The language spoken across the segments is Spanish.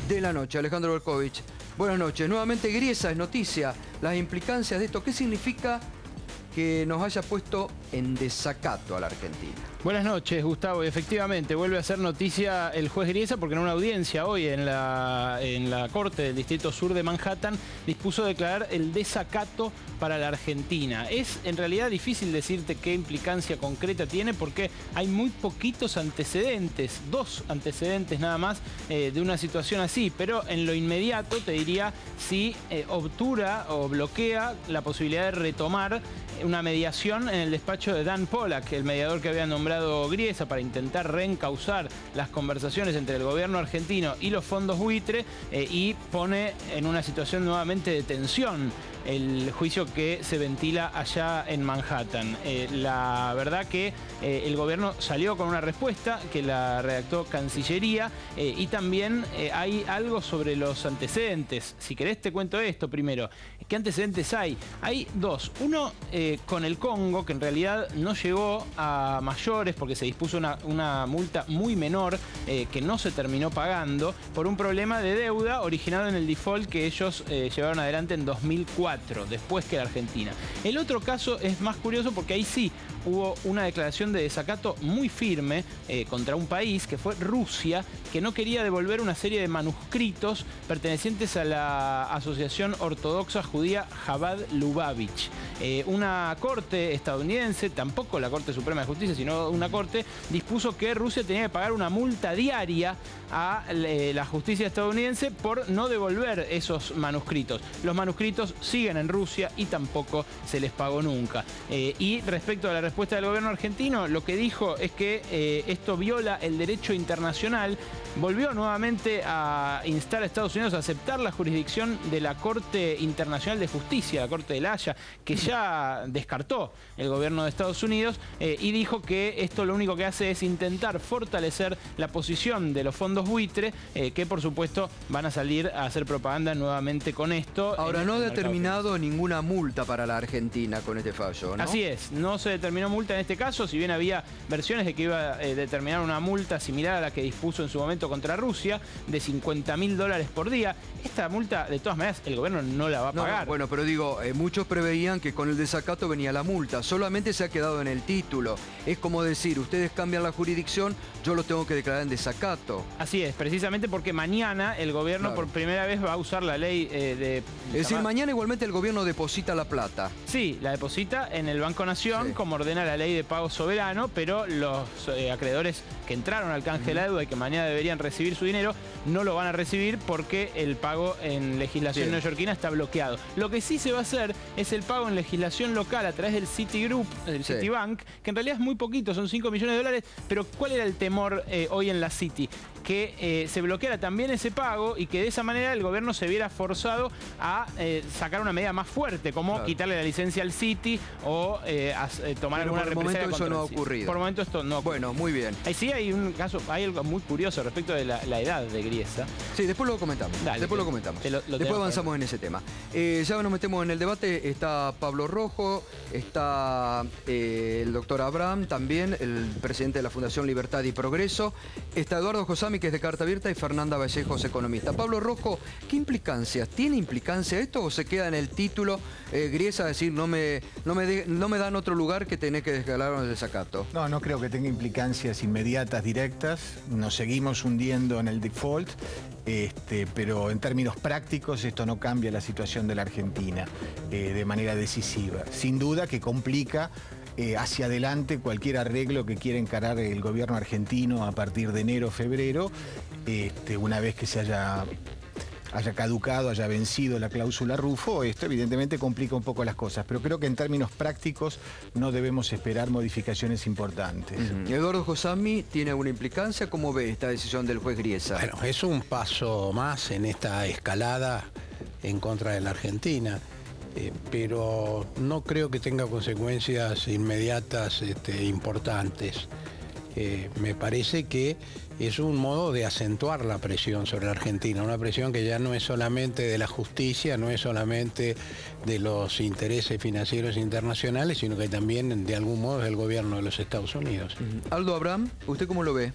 de la noche. Alejandro Berkovich, buenas noches. Nuevamente Griesa es noticia. Las implicancias de esto, ¿qué significa que nos haya puesto en desacato a la Argentina? Buenas noches, Gustavo. Y efectivamente vuelve a ser noticia el juez Griesa porque en una audiencia hoy en la Corte del Distrito Sur de Manhattan dispuso declarar el desacato para la Argentina. Es en realidad difícil decirte qué implicancia concreta tiene porque hay muy poquitos antecedentes, 2 antecedentes nada más de una situación así, pero en lo inmediato te diría si obtura o bloquea la posibilidad de retomar una mediación en el despacho de Dan Pollack, el mediador que había nombrado Griesa para intentar reencauzar las conversaciones entre el gobierno argentino y los fondos buitre y pone en una situación nuevamente de tensión el juicio que se ventila allá en Manhattan. La verdad que el gobierno salió con una respuesta que la redactó Cancillería y también hay algo sobre los antecedentes. Si querés te cuento esto primero. ¿Qué antecedentes hay? Hay 2. Uno con el Congo, que en realidad no llegó a mayores porque se dispuso una multa muy menor que no se terminó pagando por un problema de deuda originado en el default que ellos llevaron adelante en 2004. Después que la Argentina. El otro caso es más curioso porque ahí sí hubo una declaración de desacato muy firme contra un país que fue Rusia, que no quería devolver una serie de manuscritos pertenecientes a la Asociación Ortodoxa Judía Chabad Lubavitch. Una corte estadounidense, tampoco la Corte Suprema de Justicia, sino una corte, dispuso que Rusia tenía que pagar una multa diaria a la justicia estadounidense por no devolver esos manuscritos. Los manuscritos siguen en Rusia y tampoco se les pagó nunca. Y respecto a la respuesta del gobierno argentino, lo que dijo es que esto viola el derecho internacional. Volvió nuevamente a instar a Estados Unidos a aceptar la jurisdicción de la Corte Internacional de Justicia, la Corte de la Haya, que ya descartó el gobierno de Estados Unidos y dijo que esto lo único que hace es intentar fortalecer la posición de los fondos buitre, que por supuesto van a salir a hacer propaganda nuevamente con esto. Ahora, no ha determinado ninguna multa para la Argentina con este fallo, ¿no? Así es, no se determinó multa en este caso, si bien había versiones de que iba a determinar una multa similar a la que dispuso en su momento contra Rusia, de $50.000 por día. Esta multa, de todas maneras, el gobierno no la va a pagar. No, bueno, pero digo, muchos preveían que con el desacato venía la multa. Solamente se ha quedado en el título. Es como decir, ustedes cambian la jurisdicción, yo lo tengo que declarar en desacato. Así es, precisamente porque mañana el gobierno por primera vez va a usar la ley de... Es decir, mañana igualmente el gobierno deposita la plata. Sí, la deposita en el Banco Nación, como ordena la ley de pago soberano, pero los acreedores que entraron al canje de la deuda y que mañana deberían recibir su dinero, no lo van a recibir porque el pago en legislación neoyorquina está bloqueado. Lo que sí se va a hacer es el pago en legislación local a través del Citigroup, del Citibank, que en realidad es muy poquito, son $5 millones, pero ¿cuál era el temor hoy en la Citi? Que se bloqueara también ese pago y que de esa manera el gobierno se viera forzado a sacar una medida más fuerte, como quitarle la licencia al Citi o tomar alguna represalia contra el Citi. Por el momento eso no ha ocurrido. Por el momento esto no ha ocurrido. Bueno, muy bien. Ahí sí hay un caso, hay algo muy curioso respecto de la edad de Griesa. Sí, después lo comentamos. Dale, después lo comentamos. Después avanzamos en ese tema. Ya nos metemos en el debate. Está Pablo Rojo, está el doctor Abraham, también el presidente de la Fundación Libertad y Progreso. Está Eduardo Josami, que es de Carta Abierta, y Fernanda Vallejos, economista. Pablo Rojo, ¿qué implicancias? ¿Tiene implicancia esto o se queda en el título Griesa a decir no me dan otro lugar que tenés que declarar el desacato? No, no creo que tenga implicancias inmediatas, directas. Nos seguimos hundiendo en el default, pero en términos prácticos esto no cambia la situación de la Argentina de manera decisiva. Sin duda que complica hacia adelante cualquier arreglo que quiera encarar el gobierno argentino a partir de enero o febrero, una vez que se haya caducado, haya vencido la cláusula Rufo. Esto evidentemente complica un poco las cosas, pero creo que en términos prácticos no debemos esperar modificaciones importantes. Eduardo Josami, ¿tiene alguna implicancia? ¿Cómo ve esta decisión del juez Griesa? Bueno, es un paso más en esta escalada en contra de la Argentina. Pero no creo que tenga consecuencias inmediatas importantes. Me parece que es un modo de acentuar la presión sobre la Argentina, una presión que ya no es solamente de la justicia, no es solamente de los intereses financieros internacionales, sino que también de algún modo es del gobierno de los Estados Unidos. Aldo Abraham, ¿usted cómo lo ve?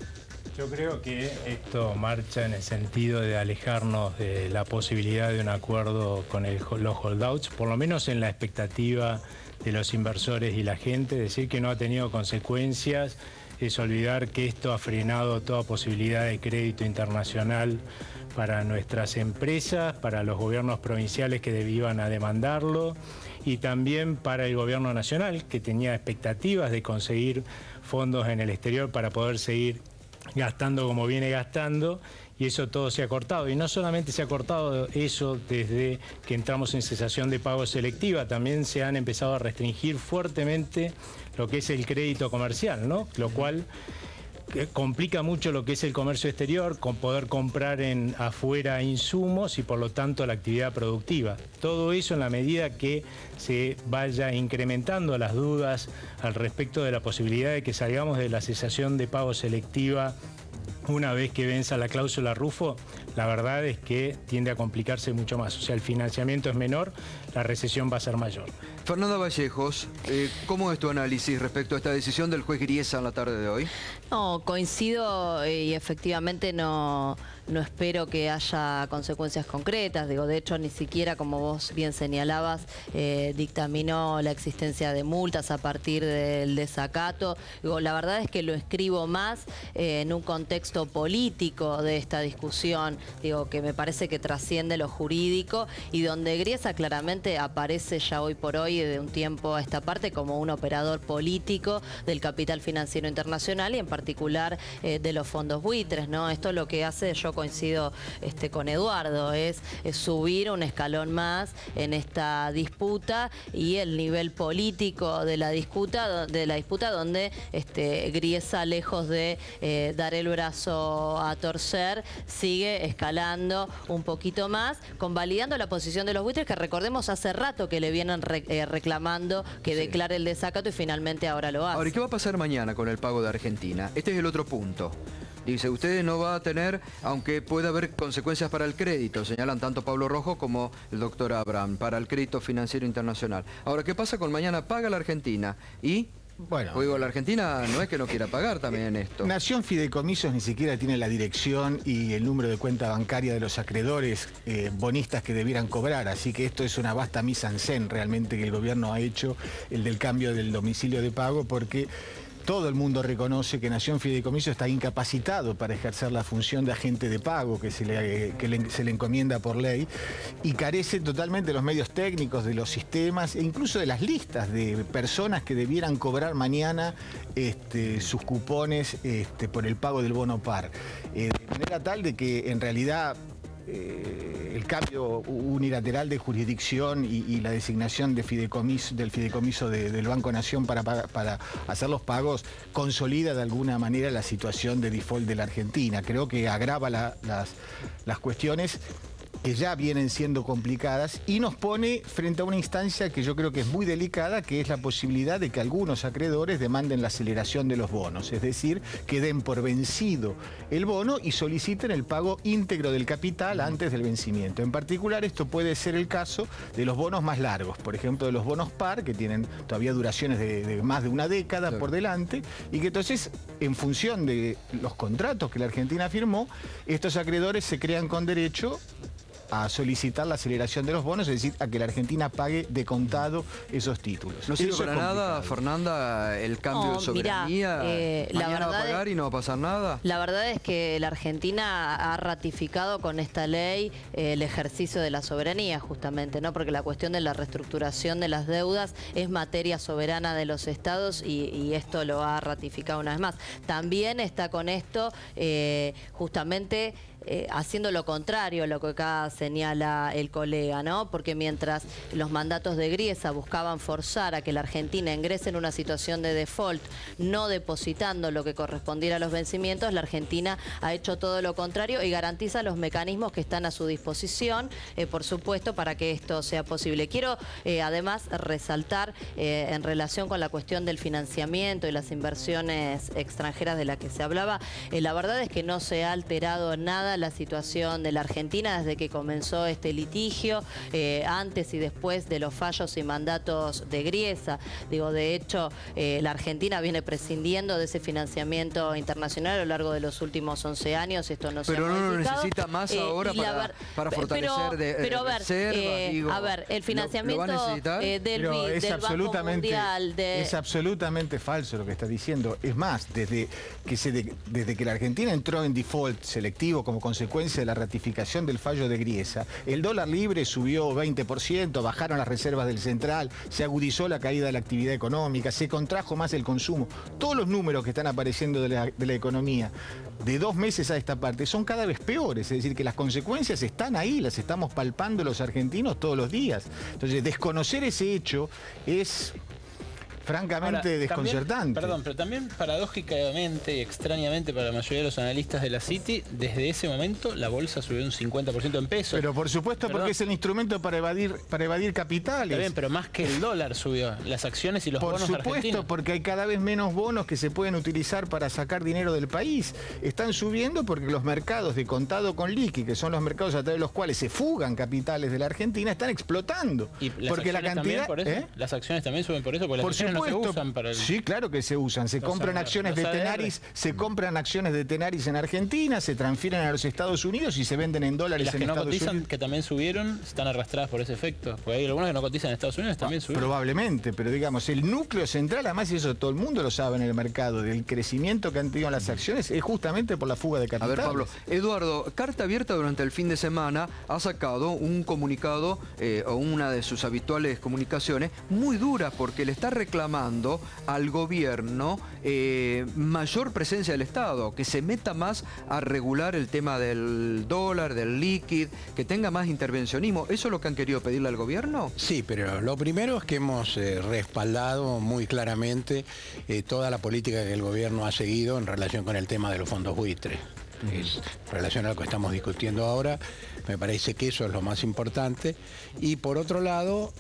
Yo creo que esto marcha en el sentido de alejarnos de la posibilidad de un acuerdo con los holdouts, por lo menos en la expectativa de los inversores y la gente. Decir que no ha tenido consecuencias es olvidar que esto ha frenado toda posibilidad de crédito internacional para nuestras empresas, para los gobiernos provinciales que iban a demandarlo y también para el gobierno nacional, que tenía expectativas de conseguir fondos en el exterior para poder seguir gastando como viene gastando, y eso todo se ha cortado. Y no solamente se ha cortado eso desde que entramos en cesación de pago selectiva, también se han empezado a restringir fuertemente lo que es el crédito comercial, ¿no? Lo cual complica mucho lo que es el comercio exterior, con poder comprar afuera insumos y por lo tanto la actividad productiva. Todo eso en la medida que se vaya incrementando las dudas al respecto de la posibilidad de que salgamos de la cesación de pago selectiva una vez que venza la cláusula Rufo, la verdad es que tiende a complicarse mucho más. O sea, el financiamiento es menor, la recesión va a ser mayor. Fernanda Vallejos, ¿cómo es tu análisis respecto a esta decisión del juez Griesa en la tarde de hoy? No, coincido y efectivamente no espero que haya consecuencias concretas. Digo, de hecho, ni siquiera, como vos bien señalabas, dictaminó la existencia de multas a partir del desacato. Digo, la verdad es que lo escribo más en un contexto político de esta discusión, digo, que me parece que trasciende lo jurídico y donde Griesa claramente aparece ya hoy por hoy, de un tiempo a esta parte, como un operador político del capital financiero internacional y en particular de los fondos buitres, ¿no? Esto lo que hace, yo coincido con Eduardo, es subir un escalón más en esta disputa y el nivel político de la disputa donde Griesa, lejos de dar el brazo a torcer, sigue escalando un poquito más, convalidando la posición de los buitres, que recordemos hace rato que le vienen reclamando que declare el desacato y finalmente ahora lo hace. Ahora, ¿y qué va a pasar mañana con el pago de Argentina? Este es el otro punto. Dice, usted no va a tener, aunque pueda haber consecuencias para el crédito, señalan tanto Pablo Rojo como el doctor Abraham, para el crédito financiero internacional. Ahora, ¿qué pasa con mañana? Paga la Argentina y... Bueno, digo, la Argentina no es que no quiera pagar también esto. Nación Fideicomisos ni siquiera tiene la dirección y el número de cuenta bancaria de los acreedores bonistas que debieran cobrar, así que esto es una vasta mise en scène realmente que el gobierno ha hecho, el del cambio del domicilio de pago, porque todo el mundo reconoce que Nación Fideicomiso está incapacitado para ejercer la función de agente de pago que se le encomienda por ley y carece totalmente de los medios técnicos, de los sistemas e incluso de las listas de personas que debieran cobrar mañana sus cupones por el pago del bono par. De manera tal de que en realidad el cambio unilateral de jurisdicción y la designación de del fideicomiso del Banco Nación para hacer los pagos consolida de alguna manera la situación de default de la Argentina. Creo que agrava las cuestiones que ya vienen siendo complicadas y nos pone frente a una instancia que yo creo que es muy delicada, que es la posibilidad de que algunos acreedores demanden la aceleración de los bonos, es decir, que den por vencido el bono y soliciten el pago íntegro del capital antes del vencimiento. En particular, esto puede ser el caso de los bonos más largos, por ejemplo, de los bonos par, que tienen todavía duraciones de más de una década por delante, y que entonces, en función de los contratos que la Argentina firmó, estos acreedores se crean con derecho a solicitar la aceleración de los bonos, es decir, a que la Argentina pague de contado esos títulos. ¿No sirve para nada, Fernanda, el cambio de soberanía? Mañana va a pagar y no va a pasar nada. La verdad es que la Argentina ha ratificado con esta ley el ejercicio de la soberanía, justamente, ¿no? Porque la cuestión de la reestructuración de las deudas es materia soberana de los estados y esto lo ha ratificado una vez más. También está con esto justamente haciendo lo contrario a lo que acá señala el colega, ¿no? Porque mientras los mandatos de Griesa buscaban forzar a que la Argentina ingrese en una situación de default, no depositando lo que correspondiera a los vencimientos, la Argentina ha hecho todo lo contrario y garantiza los mecanismos que están a su disposición, por supuesto, para que esto sea posible. Quiero además resaltar en relación con la cuestión del financiamiento y las inversiones extranjeras de las que se hablaba, la verdad es que no se ha alterado nada complicada la situación de la Argentina desde que comenzó este litigio, antes y después de los fallos y mandatos de Griesa. Digo, de hecho, la Argentina viene prescindiendo de ese financiamiento internacional a lo largo de los últimos 11 años. Esto no se ha modificado. Pero no lo necesita más ahora para fortalecer reservas. A ver, el financiamiento del Banco Mundial... Es absolutamente falso lo que está diciendo. Es más, desde que la Argentina entró en default selectivo como consecuencia de la ratificación del fallo de Griesa, el dólar libre subió 20%, bajaron las reservas del central, se agudizó la caída de la actividad económica, se contrajo más el consumo. Todos los números que están apareciendo de la economía de 2 meses a esta parte son cada vez peores, es decir, que las consecuencias están ahí, las estamos palpando los argentinos todos los días. Entonces, desconocer ese hecho es francamente desconcertante. Pero también paradójicamente y extrañamente para la mayoría de los analistas de la City, desde ese momento la bolsa subió un 50% en pesos. Pero por supuesto, porque es el instrumento para evadir capitales. Está bien, pero más que el dólar subió, las acciones y los bonos argentinos. Por supuesto, porque hay cada vez menos bonos que se pueden utilizar para sacar dinero del país. Están subiendo porque los mercados de contado con liqui, que son los mercados a través de los cuales se fugan capitales de la Argentina, están explotando. ¿Y porque la cantidad por eso? ¿Las acciones también suben por eso? Porque las acciones no se usan para el... Sí, claro que se usan. Se compran acciones de Tenaris, en Argentina, se transfieren a los Estados Unidos y se venden en dólares en Estados Unidos. ¿Y las que no cotizan, que también subieron, están arrastradas por ese efecto? Porque hay algunas que no cotizan en Estados Unidos también subieron. Probablemente, pero digamos, el núcleo central, además, y eso todo el mundo lo sabe en el mercado, del crecimiento que han tenido las acciones, es justamente por la fuga de capitales. A ver, Pablo, Eduardo, Carta Abierta durante el fin de semana ha sacado un comunicado, o una de sus habituales comunicaciones, muy dura, porque le está reclamando al gobierno mayor presencia del Estado, que se meta más a regular el tema del dólar, del líquido, que tenga más intervencionismo. ¿Eso es lo que han querido pedirle al gobierno? Sí, pero lo primero es que hemos respaldado muy claramente toda la política que el gobierno ha seguido en relación con el tema de los fondos buitres. En relación a lo que estamos discutiendo ahora, me parece que eso es lo más importante. Y por otro lado,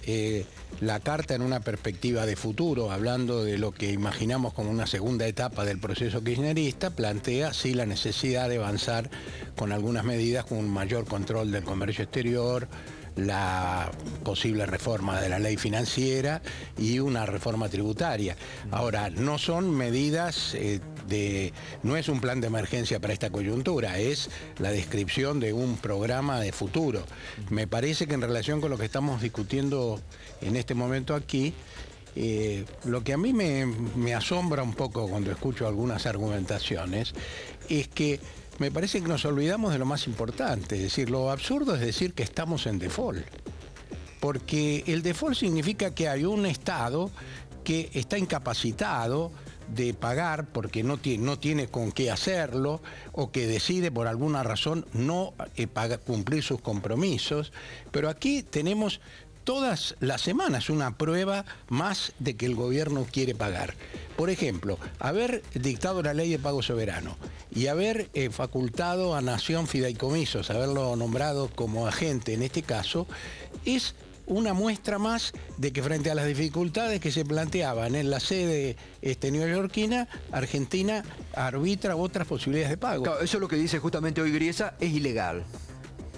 la carta en una perspectiva de futuro, hablando de lo que imaginamos como una segunda etapa del proceso kirchnerista, plantea sí la necesidad de avanzar con algunas medidas, con un mayor control del comercio exterior, la posible reforma de la ley financiera y una reforma tributaria. Ahora, no son medidas no es un plan de emergencia para esta coyuntura, es la descripción de un programa de futuro. Me parece que en relación con lo que estamos discutiendo en este momento aquí, lo que a mí me asombra un poco cuando escucho algunas argumentaciones es que me parece que nos olvidamos de lo más importante. Es decir, lo absurdo es decir que estamos en default. Porque el default significa que hay un Estado que está incapacitado de pagar porque no tiene con qué hacerlo, o que decide por alguna razón no cumplir sus compromisos. Pero aquí tenemos todas las semanas una prueba más de que el gobierno quiere pagar. Por ejemplo, haber dictado la ley de pago soberano y haber facultado a Nación fideicomisos, haberlo nombrado como agente en este caso, es una muestra más de que frente a las dificultades que se planteaban en la sede neoyorquina, Argentina arbitra otras posibilidades de pago. Claro, eso es lo que dice justamente hoy Griesa, es ilegal.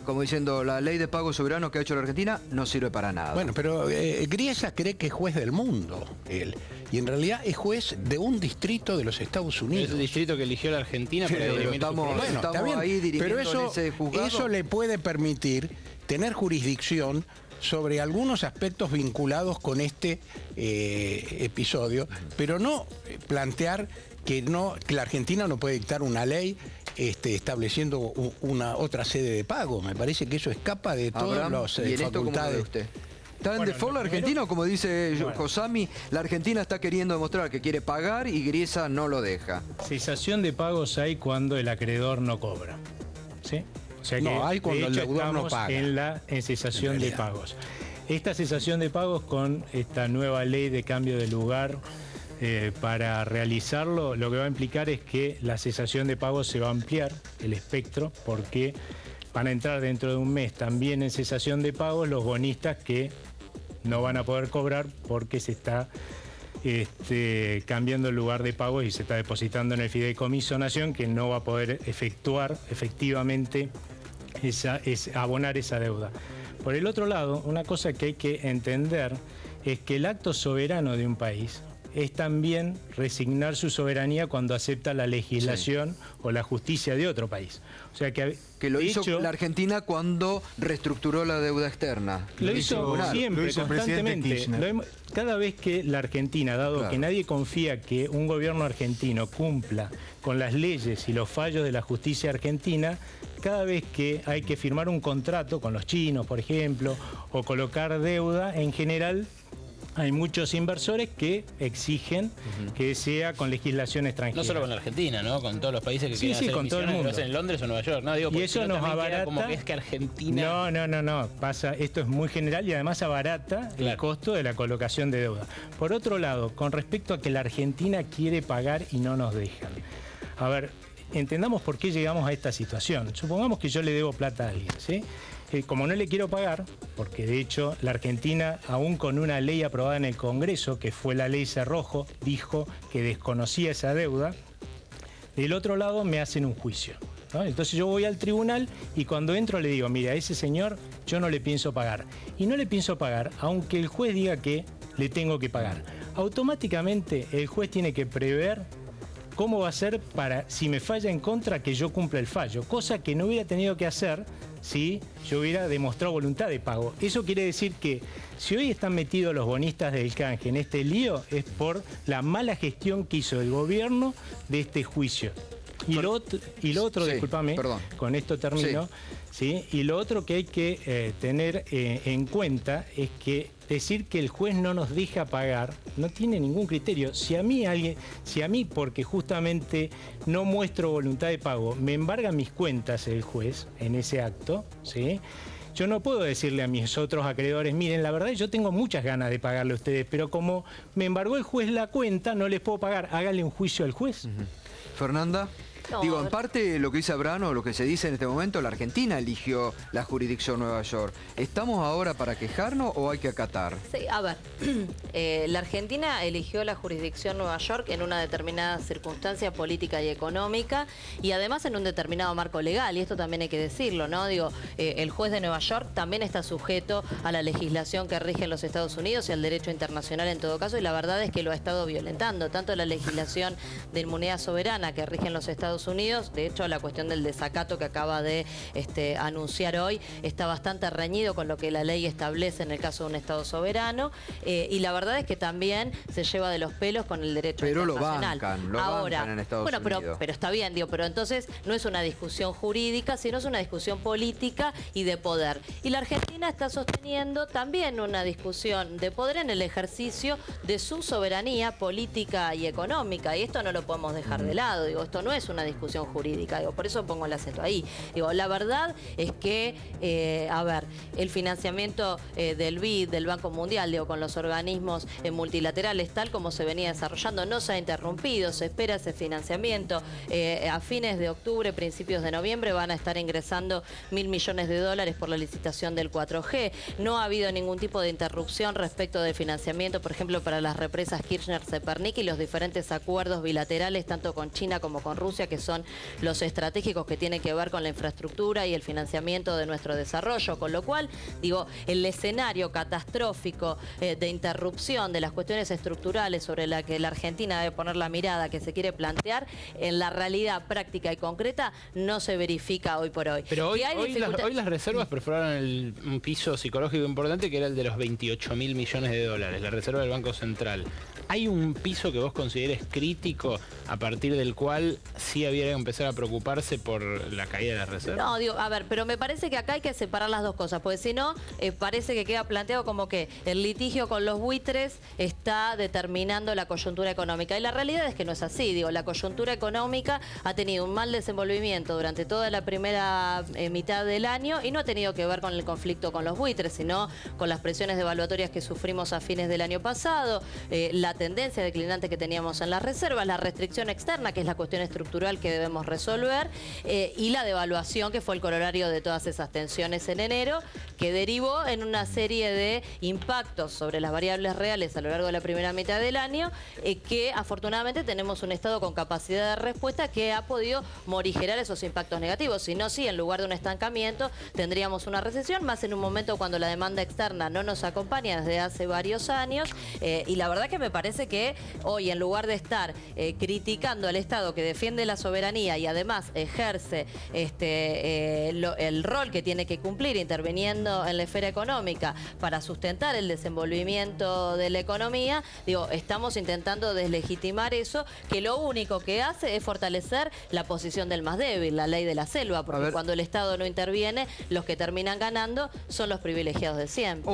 Como diciendo, la ley de pago soberano que ha hecho la Argentina no sirve para nada. Bueno, pero Griesa cree que es juez del mundo, él. Y en realidad es juez de un distrito de los Estados Unidos. Es el distrito que eligió la Argentina para dirimir sus problemas. Bueno, estamos ahí dirimiendo en ese juzgado. Eso le puede permitir tener jurisdicción sobre algunos aspectos vinculados con este episodio, pero no plantear que la Argentina no puede dictar una ley estableciendo otra sede de pago. Me parece que eso escapa de todas las facultades. Usted? ¿Está en default la Argentina o, como dice Josami, la Argentina está queriendo demostrar que quiere pagar y Griesa no lo deja? Cesación de pagos hay cuando el acreedor no cobra, ¿sí? O sea que, no, hay cuando el deudor no paga. En cesación de pagos. Esta cesación de pagos con esta nueva ley de cambio de lugar para realizarlo, lo que va a implicar es que la cesación de pagos se va a ampliar el espectro, porque van a entrar dentro de un mes también en cesación de pagos los bonistas que no van a poder cobrar porque se está cambiando el lugar de pago y se está depositando en el Fideicomiso Nación, que no va a poder efectuar efectivamente abonar esa deuda. Por el otro lado, una cosa que hay que entender es que el acto soberano de un país es también resignar su soberanía cuando acepta la legislación o la justicia de otro país. O sea que lo hizo la Argentina cuando reestructuró la deuda externa. Lo hizo siempre, constantemente. Cada vez que la Argentina, dado que nadie confía que un gobierno argentino cumpla con las leyes y los fallos de la justicia argentina, cada vez que hay que firmar un contrato con los chinos, por ejemplo, o colocar deuda, en general hay muchos inversores que exigen que sea con legislación extranjera. No solo con la Argentina, ¿no? Con todos los países que quieren hacer con todo el mundo. en Londres o Nueva York. No, digo, y eso nos abarata. Como que es que Argentina... No. Esto es muy general y además abarata el costo de la colocación de deuda. Por otro lado, con respecto a que la Argentina quiere pagar y no nos dejan. A ver, entendamos por qué llegamos a esta situación. Supongamos que yo le debo plata a alguien, ¿sí? Como no le quiero pagar, porque de hecho la Argentina, aún con una ley aprobada en el Congreso, que fue la ley Cerrojo, dijo que desconocía esa deuda, del otro lado me hacen un juicio, ¿no? Entonces yo voy al tribunal y cuando entro le digo, mira, a ese señor yo no le pienso pagar. Y no le pienso pagar, aunque el juez diga que le tengo que pagar. Automáticamente el juez tiene que prever cómo va a ser para, si me falla en contra, que yo cumpla el fallo, cosa que no hubiera tenido que hacer si yo hubiera demostrado voluntad de pago. Eso quiere decir que si hoy están metidos los bonistas del canje en este lío, es por la mala gestión que hizo el gobierno de este juicio. Y lo otro, discúlpame, con esto termino, ¿sí? Y lo otro que hay que tener en cuenta es que decir que el juez no nos deja pagar no tiene ningún criterio. Si a mí porque justamente no muestro voluntad de pago, me embarga mis cuentas el juez en ese acto, ¿sí? Yo no puedo decirle a mis otros acreedores, miren, la verdad yo tengo muchas ganas de pagarle a ustedes, pero como me embargó el juez la cuenta, no les puedo pagar, háganle un juicio al juez. Fernanda. No, digo, en parte lo que dice Abraham o lo que se dice en este momento, la Argentina eligió la jurisdicción Nueva York. ¿Estamos ahora para quejarnos o hay que acatar? Sí, a ver, la Argentina eligió la jurisdicción Nueva York en una determinada circunstancia política y económica y además en un determinado marco legal, y esto también hay que decirlo, ¿no? Digo, el juez de Nueva York también está sujeto a la legislación que rige en los Estados Unidos y al derecho internacional en todo caso, y la verdad es que lo ha estado violentando, tanto la legislación de inmunidad soberana que rige en los Estados Unidos, de hecho la cuestión del desacato que acaba de anunciar hoy está bastante reñido con lo que la ley establece en el caso de un Estado soberano, y la verdad es que también se lleva de los pelos con el derecho internacional. Lo bancan en Estados Unidos. Pero está bien, digo, pero entonces no es una discusión jurídica, sino es una discusión política y de poder. Y la Argentina está sosteniendo también una discusión de poder en el ejercicio de su soberanía política y económica, y esto no lo podemos dejar de lado, digo, esto no es una discusión jurídica, digo, por eso pongo el acento ahí. Digo, la verdad es que, a ver, el financiamiento del BID, del Banco Mundial, digo, con los organismos multilaterales, tal como se venía desarrollando, no se ha interrumpido, se espera ese financiamiento. A fines de octubre, principios de noviembre, van a estar ingresando 1.000 millones de dólares por la licitación del 4G. No ha habido ningún tipo de interrupción respecto de financiamiento, por ejemplo, para las represas Kirchner-Zepernik y los diferentes acuerdos bilaterales, tanto con China como con Rusia, que son los estratégicos que tienen que ver con la infraestructura y el financiamiento de nuestro desarrollo, con lo cual, digo, el escenario catastrófico de interrupción de las cuestiones estructurales sobre la que la Argentina debe poner la mirada, que se quiere plantear, en la realidad práctica y concreta no se verifica hoy por hoy. Pero hoy las reservas perforaron un piso psicológico importante que era el de los 28.000 millones de dólares, la reserva del Banco Central. ¿Hay un piso que vos consideres crítico a partir del cual sí había que empezar a preocuparse por la caída de las reservas? No, digo, a ver, pero me parece que acá hay que separar las dos cosas, porque si no, parece que queda planteado como que el litigio con los buitres está determinando la coyuntura económica. Y la realidad es que no es así, digo, la coyuntura económica ha tenido un mal desenvolvimiento durante toda la primera mitad del año y no ha tenido que ver con el conflicto con los buitres, sino con las presiones devaluatorias que sufrimos a fines del año pasado, la tendencia declinante que teníamos en las reservas, la restricción externa, que es la cuestión estructural que debemos resolver, y la devaluación, que fue el corolario de todas esas tensiones en enero, que derivó en una serie de impactos sobre las variables reales a lo largo de la primera mitad del año, que afortunadamente tenemos un Estado con capacidad de respuesta que ha podido morigerar esos impactos negativos. Si no, sí, en lugar de un estancamiento, tendríamos una recesión, más en un momento cuando la demanda externa no nos acompaña desde hace varios años, y la verdad que me parece que hoy, en lugar de estar criticando al Estado que defiende la soberanía y además ejerce el rol que tiene que cumplir interviniendo en la esfera económica para sustentar el desenvolvimiento de la economía, digo, estamos intentando deslegitimar eso, que lo único que hace es fortalecer la posición del más débil, la ley de la selva, porque cuando el Estado no interviene, los que terminan ganando son los privilegiados de siempre.